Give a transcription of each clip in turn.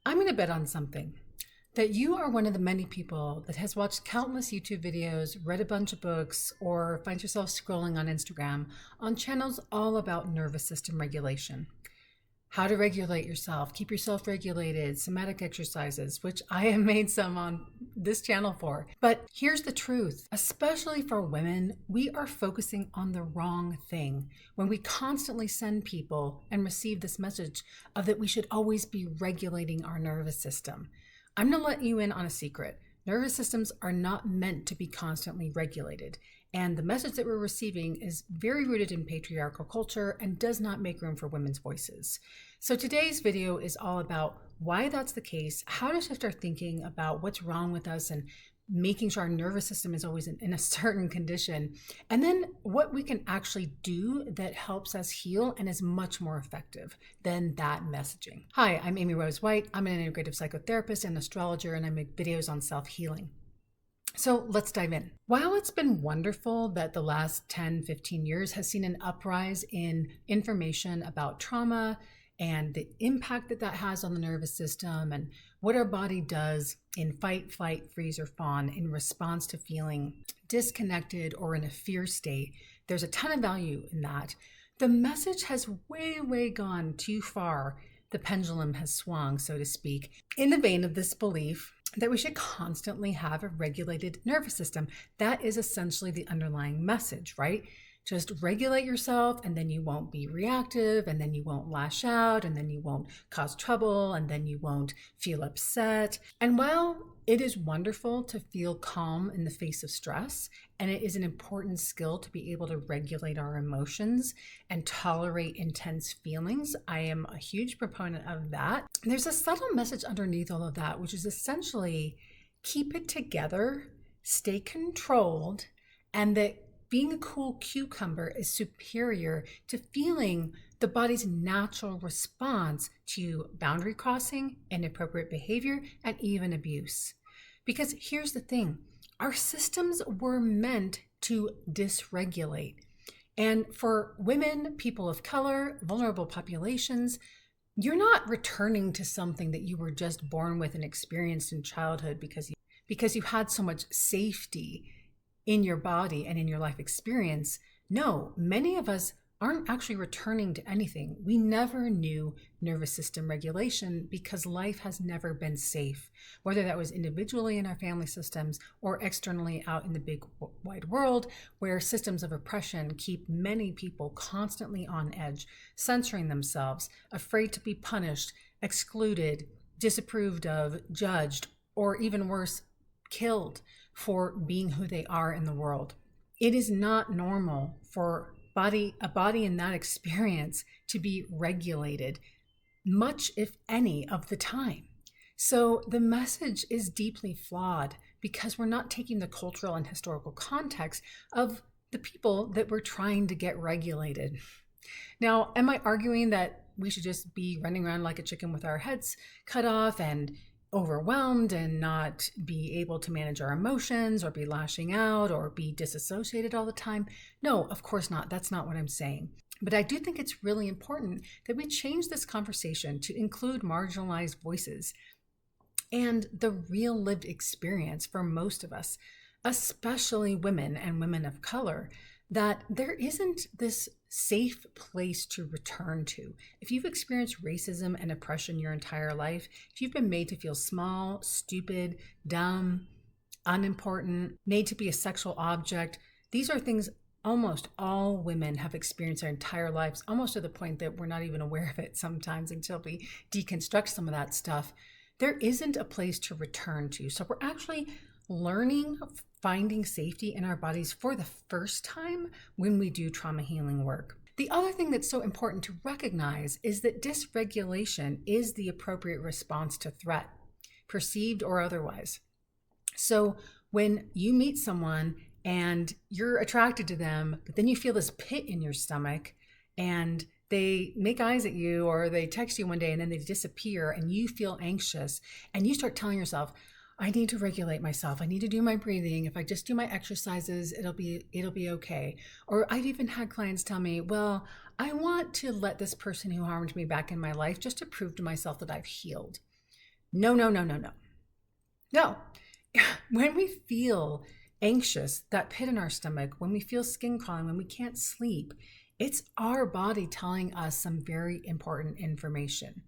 I'm going to bet on something that you are one of the many people that has watched countless YouTube videos, read a bunch of books, or finds yourself scrolling on Instagram on channels all about nervous system regulation. How to regulate yourself, keep yourself regulated, somatic exercises, which I have made some on this channel for. But here's the truth, especially for women, we are focusing on the wrong thing when we constantly send people and receive this message of that we should always be regulating our nervous system. I'm gonna let you in on a secret. Nervous systems are not meant to be constantly regulated. And the message that we're receiving is very rooted in patriarchal culture and does not make room for women's voices. So today's video is all about why that's the case, how to shift our thinking about what's wrong with us and making sure our nervous system is always in a certain condition, and then what we can actually do that helps us heal and is much more effective than that messaging. Hi, I'm Amy Rose White. I'm an integrative psychotherapist and astrologer, and I make videos on self-healing. So let's dive in. While it's been wonderful that the last 10, 15 years has seen an uprise in information about trauma and the impact that that has on the nervous system and what our body does in fight, flight, freeze, or fawn in response to feeling disconnected or in a fear state, there's a ton of value in that. The message has way gone too far. The pendulum has swung, so to speak, in the vein of this belief that we should constantly have a regulated nervous system. That is essentially the underlying message, right? Just regulate yourself and then you won't be reactive, and then you won't lash out, and then you won't cause trouble, and then you won't feel upset. And while it is wonderful to feel calm in the face of stress, and it is an important skill to be able to regulate our emotions and tolerate intense feelings, I am a huge proponent of that. There's a subtle message underneath all of that, which is essentially keep it together, stay controlled, and that being a cool cucumber is superior to feeling the body's natural response to boundary crossing, inappropriate behavior, and even abuse. Because here's the thing, our systems were meant to dysregulate. And for women, people of color, vulnerable populations, you're not returning to something that you were just born with and experienced in childhood because you had so much safety in your body and in your life experience. No, many of us aren't actually returning to anything. We never knew nervous system regulation because life has never been safe, whether that was individually in our family systems or externally out in the big wide world, where systems of oppression keep many people constantly on edge, censoring themselves, afraid to be punished, excluded, disapproved of, judged, or even worse, killed for being who they are in the world. It is not normal for a body in that experience to be regulated much, if any, of the time. So the message is deeply flawed because we're not taking the cultural and historical context of the people that we're trying to get regulated. Now, am I arguing that we should just be running around like a chicken with our heads cut off and overwhelmed and not be able to manage our emotions or be lashing out or be disassociated all the time? No, of course not. That's not what I'm saying. But I do think it's really important that we change this conversation to include marginalized voices and the real lived experience for most of us, especially women and women of color, that there isn't this safe place to return to. If you've experienced racism and oppression your entire life, if you've been made to feel small, stupid, dumb, unimportant, made to be a sexual object, these are things almost all women have experienced their entire lives, almost to the point that we're not even aware of it sometimes until we deconstruct some of that stuff. There isn't a place to return to. So we're actually learning, finding safety in our bodies for the first time when we do trauma healing work. The other thing that's so important to recognize is that dysregulation is the appropriate response to threat, perceived or otherwise. So when you meet someone and you're attracted to them, but then you feel this pit in your stomach and they make eyes at you or they text you one day and then they disappear and you feel anxious and you start telling yourself, I need to regulate myself. I need to do my breathing. If I just do my exercises, it'll be okay. Or I've even had clients tell me, well, I want to let this person who harmed me back in my life just to prove to myself that I've healed. No, no, no, no, no. No. When we feel anxious, that pit in our stomach, when we feel skin crawling, when we can't sleep, it's our body telling us some very important information.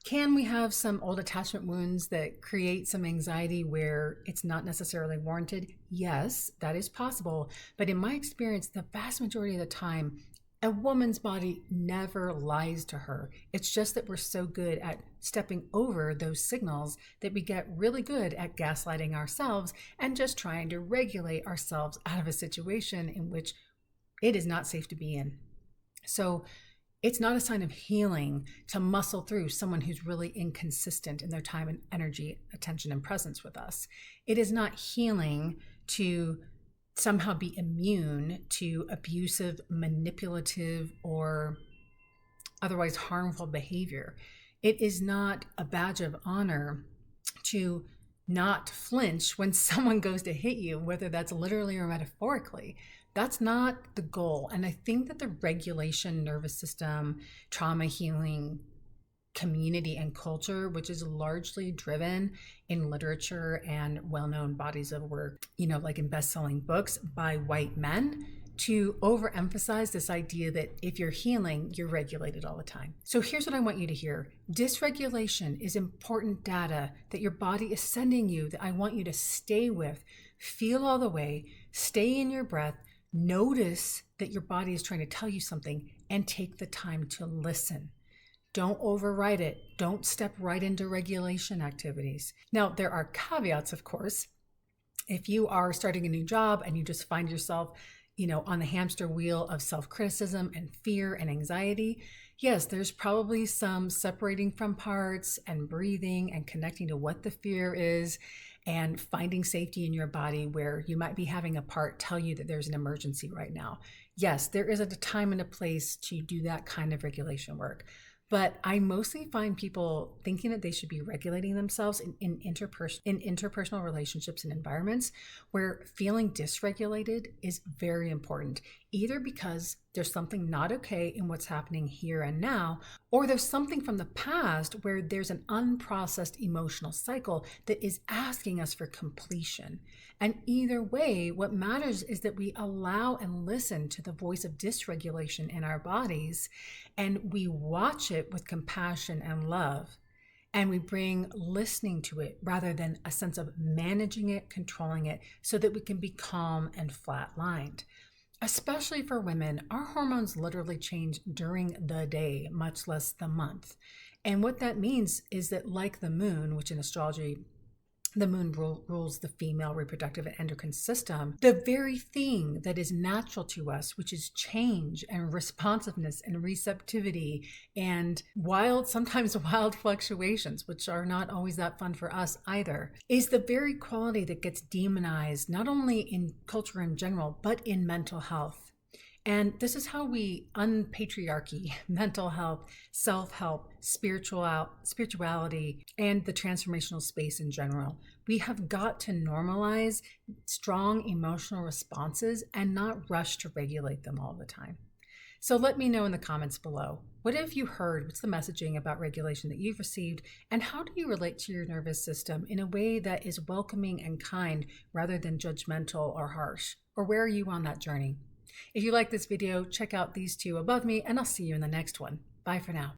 Can we have some old attachment wounds that create some anxiety where it's not necessarily warranted? Yes, that is possible. But in my experience, the vast majority of the time, a woman's body never lies to her. It's just that we're so good at stepping over those signals that we get really good at gaslighting ourselves and just trying to regulate ourselves out of a situation in which it is not safe to be in. So it's not a sign of healing to muscle through someone who's really inconsistent in their time and energy, attention, and presence with us. It is not healing to somehow be immune to abusive, manipulative, or otherwise harmful behavior. It is not a badge of honor to not flinch when someone goes to hit you, whether that's literally or metaphorically. That's not the goal. And I think that the regulation, nervous system, trauma healing community and culture, which is largely driven in literature and well-known bodies of work, like in best-selling books by white men, to overemphasize this idea that if you're healing, you're regulated all the time. So here's what I want you to hear. Dysregulation is important data that your body is sending you that I want you to stay with. Feel all the way, stay in your breath, notice that your body is trying to tell you something, and take the time to listen. Don't override it. Don't step right into regulation activities. Now, there are caveats, of course. If you are starting a new job and you just find yourself, on the hamster wheel of self-criticism and fear and anxiety, yes, there's probably some separating from parts and breathing and connecting to what the fear is and finding safety in your body where you might be having a part tell you that there's an emergency right now. Yes, there is a time and a place to do that kind of regulation work. But I mostly find people thinking that they should be regulating themselves in interpersonal relationships and environments where feeling dysregulated is very important, either because there's something not okay in what's happening here and now, or there's something from the past where there's an unprocessed emotional cycle that is asking us for completion. And either way, what matters is that we allow and listen to the voice of dysregulation in our bodies, and we watch it with compassion and love. And we bring listening to it rather than a sense of managing it, controlling it, so that we can be calm and flat-lined. Especially for women, our hormones literally change during the day, much less the month. And what that means is that, like the moon, which in astrology, the moon rules the female reproductive and endocrine system, the very thing that is natural to us, which is change and responsiveness and receptivity and sometimes wild fluctuations, which are not always that fun for us either, is the very quality that gets demonized, not only in culture in general, but in mental health. And this is how we unpatriarchy, mental health, self-help, spirituality, and the transformational space in general. We have got to normalize strong emotional responses and not rush to regulate them all the time. So let me know in the comments below. What have you heard? What's the messaging about regulation that you've received? And how do you relate to your nervous system in a way that is welcoming and kind rather than judgmental or harsh? Or where are you on that journey? If you like this video, check out these two above me, and I'll see you in the next one. Bye for now.